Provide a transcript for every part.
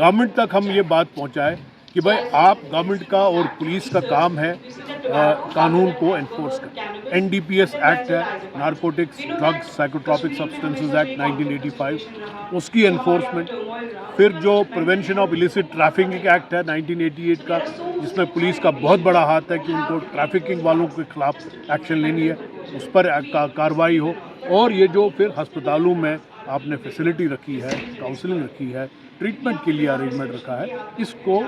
Government तक हम ये बात पहुंचाएं कि भाई आप गवर्नमेंट का और पुलिस का काम है कानून को एनफोर्स करना। एनडीपीएस एक्ट है, narcotics drugs psychotropic substances act 1985, उसकी एनफोर्समेंट। फिर जो prevention of illicit trafficking act है 1988 का, जिसमें पुलिस का बहुत बड़ा हाथ है कि उनको ट्रैफिकिंग वालों के खिलाफ एक्शन लेनी है, उस पर कार्रवाई हो। और ये जो फिर अस्पतालों में आपने फैसिलिटी रखी है, काउंसलिंग रखी है, ट्रीटमेंट के लिए अरेंजमेंट रखा है, इसको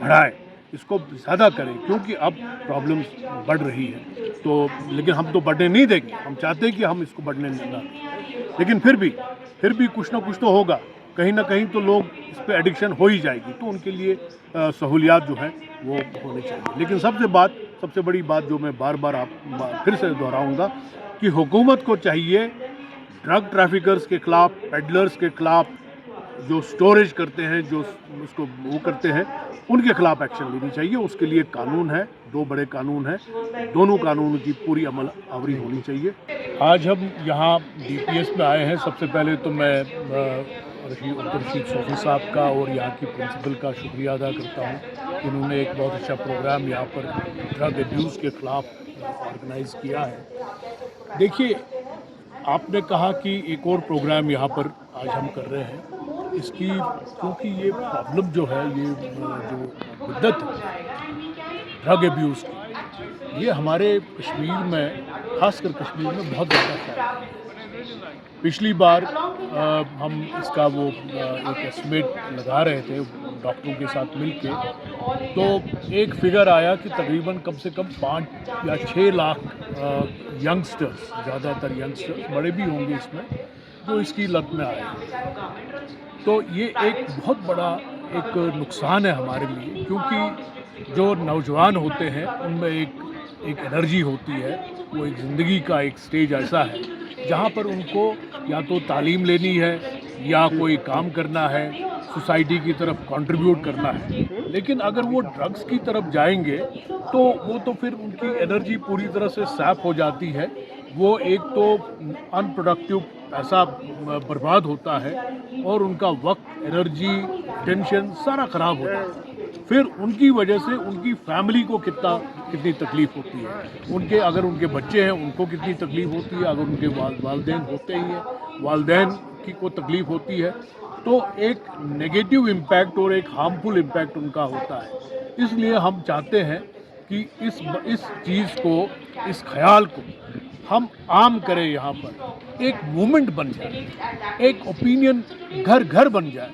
बढ़ाएं, इसको ज़्यादा करें, क्योंकि अब प्रॉब्लम्स बढ़ रही है। तो लेकिन हम तो बढ़ने नहीं देंगे, हम चाहते हैं कि हम इसको बढ़ने ना दें, लेकिन फिर भी कुछ ना कुछ तो होगा, कहीं ना कहीं तो लोग इस पर एडिक्शन हो ही जाएगी, तो उनके लिए सहूलियात जो है वो होनी चाहिए। लेकिन सबसे बड़ी बात जो मैं बार बार फिर से दोहराऊंगा कि हुकूमत को चाहिए ड्रग ट्रैफिकर्स के खिलाफ, पेडलर्स के खिलाफ, जो स्टोरेज करते हैं, जो उसको वो करते हैं, उनके खिलाफ एक्शन लेनी चाहिए। उसके लिए कानून है, 2 बड़े कानून हैं, दोनों कानून की पूरी अमल आवरी होनी चाहिए। आज हम यहाँ डीपीएस में आए हैं। सबसे पहले तो मैं रशीद सोफी साहब का और यहाँ की प्रिंसिपल का शुक्रिया अदा करता हूँ। इन्होंने एक बहुत अच्छा प्रोग्राम यहाँ पर ड्रग अब्यूज़ के ख़िलाफ़ ऑर्गेनाइज़ किया है। देखिए, आपने कहा कि एक और प्रोग्राम यहाँ पर आज हम कर रहे हैं, इसकी क्योंकि ये प्रॉब्लम जो है, ये जो शिद्दत है ड्रग अब्यूज़ की, ये हमारे कश्मीर में, ख़ासकर कश्मीर में बहुत ज़्यादा फैला है। पिछली बार हम इसका वो एक एस्टिमेट लगा रहे थे डॉक्टरों के साथ मिलके, तो एक फिगर आया कि तकरीबन कम से कम 5 या 6 लाख यंगस्टर्स, ज़्यादातर यंगस्टर्स, बड़े भी होंगे इसमें, जो इसकी लत में आए। तो ये एक बहुत बड़ा एक नुकसान है हमारे लिए, क्योंकि जो नौजवान होते हैं उनमें एक एनर्जी होती है, वो एक ज़िंदगी का एक स्टेज ऐसा है जहाँ पर उनको या तो तालीम लेनी है या कोई काम करना है, सोसाइटी की तरफ कंट्रीब्यूट करना है। लेकिन अगर वो ड्रग्स की तरफ जाएंगे तो वो तो फिर उनकी एनर्जी पूरी तरह से सैप हो जाती है। वो एक तो अनप्रोडक्टिव पैसा बर्बाद होता है और उनका वक्त, एनर्जी, टेंशन सारा ख़राब होता है। फिर उनकी वजह से उनकी फैमिली को कितनी तकलीफ़ होती है, अगर उनके बच्चे हैं उनको कितनी तकलीफ़ होती है, अगर उनके वालदैन होते ही हैं, वालदैन को तकलीफ़ होती है, तो एक नेगेटिव इम्पैक्ट और एक हार्मफुल इम्पैक्ट उनका होता है। इसलिए हम चाहते हैं कि इस चीज़ को, इस ख्याल को हम आम करें, यहाँ पर एक मूवमेंट बन जाए, एक ओपिनियन घर घर बन जाए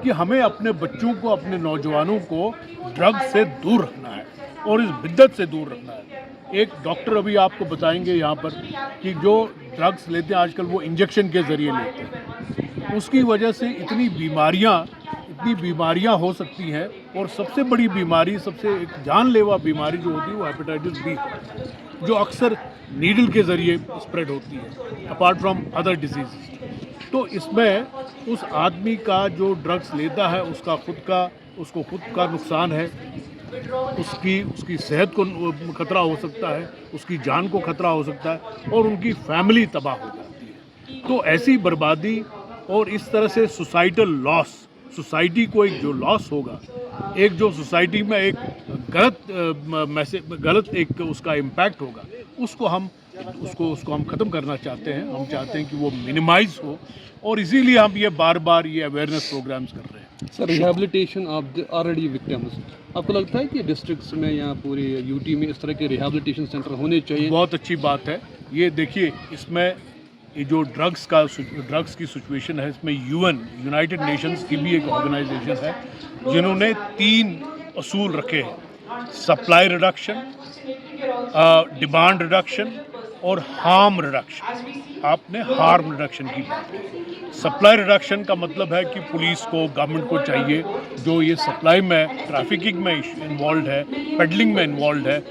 कि हमें अपने बच्चों को, अपने नौजवानों को ड्रग से दूर रखना है और इस बिद्दत से दूर रखना है। एक डॉक्टर अभी आपको बताएंगे यहाँ पर कि जो ड्रग्स लेते हैं आजकल, वो इंजेक्शन के ज़रिए लेते हैं, उसकी वजह से इतनी बीमारियाँ हो सकती हैं। और सबसे बड़ी बीमारी, सबसे एक जानलेवा बीमारी जो होती है, वो हेपेटाइटिस बी, जो अक्सर नीडल के ज़रिए स्प्रेड होती है, अपार्ट फ्रॉम अदर डिजीज़। तो इसमें उस आदमी का जो ड्रग्स लेता है, उसको खुद का नुकसान है, उसकी सेहत को खतरा हो सकता है, उसकी जान को खतरा हो सकता है और उनकी फैमिली तबाह हो जाती है। तो ऐसी बर्बादी और इस तरह से सोसाइटल लॉस, सोसाइटी को एक जो लॉस होगा, एक जो सोसाइटी में एक गलत एक उसका इम्पैक्ट होगा, उसको हम ख़त्म करना चाहते हैं। हम चाहते हैं कि वो मिनिमाइज़ हो, और इसीलिए हम ये बार बार ये अवेयरनेस प्रोग्राम्स कर रहे हैं। Sir, rehabilitation of the already victims, आपको लगता है कि डिस्ट्रिक्ट्स में या पूरे यूटी में इस तरह के रिहैबिलिटेशन सेंटर होने चाहिए? बहुत अच्छी बात है ये। देखिए, इसमें ये जो ड्रग्स की सिचुएशन है, इसमें यूनाइटेड नेशंस की भी एक ऑर्गेनाइजेशन है जिन्होंने 3 असूल रखे हैं: सप्लाई रिडक्शन, डिमांड रिडक्शन और हार्म रिडक्शन। आपने हार्म रिडक्शन की बात की। सप्लाई रिडक्शन का मतलब है कि पुलिस को, गवर्नमेंट को चाहिए, जो ये सप्लाई में, ट्रैफिकिंग में इन्वॉल्व है, पेडलिंग में इन्वॉल्व है,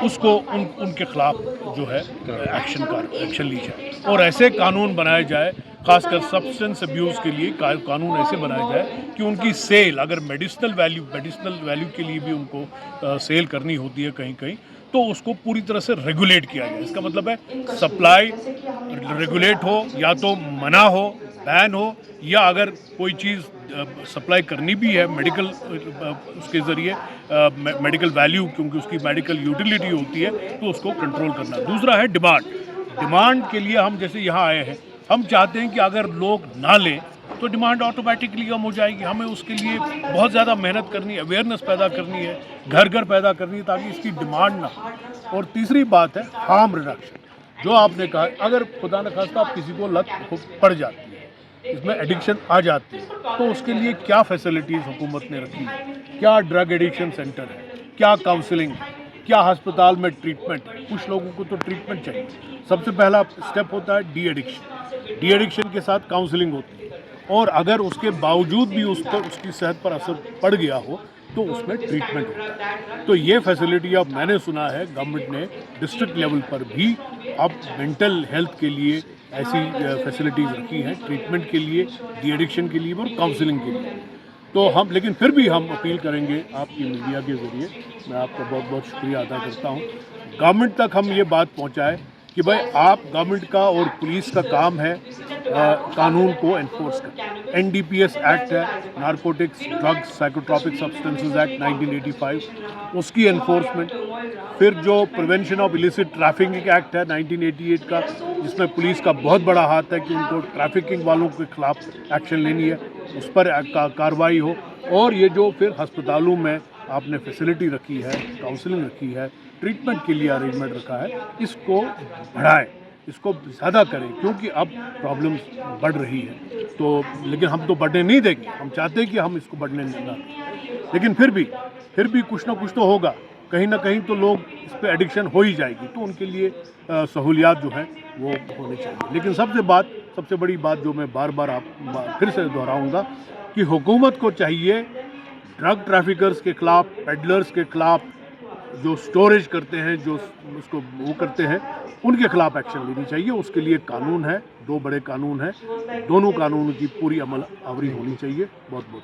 उसको उनके खिलाफ जो है एक्शन ली जाए और ऐसे कानून बनाए जाए, खासकर सब्सटेंस अब्यूज़ के लिए कानून ऐसे बनाया जाए कि उनकी सेल, अगर मेडिसिनल वैल्यू के लिए भी उनको सेल करनी होती है कहीं कहीं, तो उसको पूरी तरह से रेगुलेट किया जाए। इसका मतलब है सप्लाई रेगुलेट हो, या तो मना हो, बैन हो, या अगर कोई चीज़ सप्लाई करनी भी है मेडिकल उसके ज़रिए मेडिकल वैल्यू, क्योंकि उसकी मेडिकल यूटिलिटी होती है, तो उसको कंट्रोल करना। दूसरा है डिमांड के लिए हम जैसे यहाँ आए हैं, हम चाहते हैं कि अगर लोग ना लें तो डिमांड ऑटोमेटिकली कम हो जाएगी। हमें उसके लिए बहुत ज़्यादा मेहनत करनी है, अवेयरनेस पैदा करनी है, घर घर पैदा करनी है, ताकि इसकी डिमांड ना हो। और तीसरी बात है हार्म रिडक्शन। जो आपने कहा, अगर खुदा न खास्ता आप किसी को लत पड़ जाती है, इसमें एडिक्शन आ जाती है, तो उसके लिए क्या फैसिलिटीज़ हुकूमत ने रखी है, क्या ड्रग एडिक्शन सेंटर है, क्या काउंसलिंग है, क्या अस्पताल में ट्रीटमेंट है। कुछ लोगों को तो ट्रीटमेंट चाहिए। सबसे पहला स्टेप होता है डी एडिक्शन के साथ काउंसलिंग होती है, और अगर उसके बावजूद भी उस पर उसकी सेहत पर असर पड़ गया हो तो उसमें ट्रीटमेंट होता है। तो ये फैसिलिटी अब मैंने सुना है गवर्नमेंट ने डिस्ट्रिक्ट लेवल पर भी अब मेंटल हेल्थ के लिए ऐसी फैसिलिटीज़ रखी हैं, ट्रीटमेंट के लिए, डी एडिक्शन के लिए और काउंसलिंग के लिए। तो हम, लेकिन फिर भी हम अपील करेंगे आपकी मीडिया के ज़रिए, मैं आपका बहुत बहुत शुक्रिया अदा करता हूँ, गवर्नमेंट तक हम ये बात पहुँचाएँ कि भाई आप, गवर्नमेंट का और पुलिस का काम है कानून को एनफोर्स करना। एनडीपीएस एक्ट है, narcotics drugs psychotropic substances act 1985, उसकी एनफोर्समेंट। फिर जो prevention of illicit trafficking act है 1988 का, जिसमें पुलिस का बहुत बड़ा हाथ है कि उनको ट्रैफिकिंग वालों के खिलाफ एक्शन लेनी है, उस पर कार्रवाई हो। और ये जो फिर अस्पतालों में आपने फैसिलिटी रखी है, काउंसलिंग रखी है, ट्रीटमेंट के लिए अरेंजमेंट रखा है, इसको बढ़ाएं, इसको ज़्यादा करें, क्योंकि अब प्रॉब्लम्स बढ़ रही है। तो लेकिन हम तो बढ़ने नहीं देंगे, हम चाहते हैं कि हम इसको बढ़ने ना दें, लेकिन फिर भी कुछ ना कुछ तो होगा, कहीं ना कहीं तो लोग इस पर एडिक्शन हो ही जाएगी, तो उनके लिए सहूलियात जो हैं वो होनी चाहिए। लेकिन सबसे बड़ी बात जो मैं बार बार फिर से दोहराऊंगा कि हुकूमत को चाहिए ड्रग ट्रैफिकर्स के ख़िलाफ़, पेडलर्स के ख़िलाफ़, जो स्टोरेज करते हैं, जो उसको वो करते हैं, उनके खिलाफ एक्शन लेनी चाहिए। उसके लिए कानून है, 2 बड़े कानून हैं, दोनों कानूनों की पूरी अमल आवरी होनी चाहिए। बहुत बहुत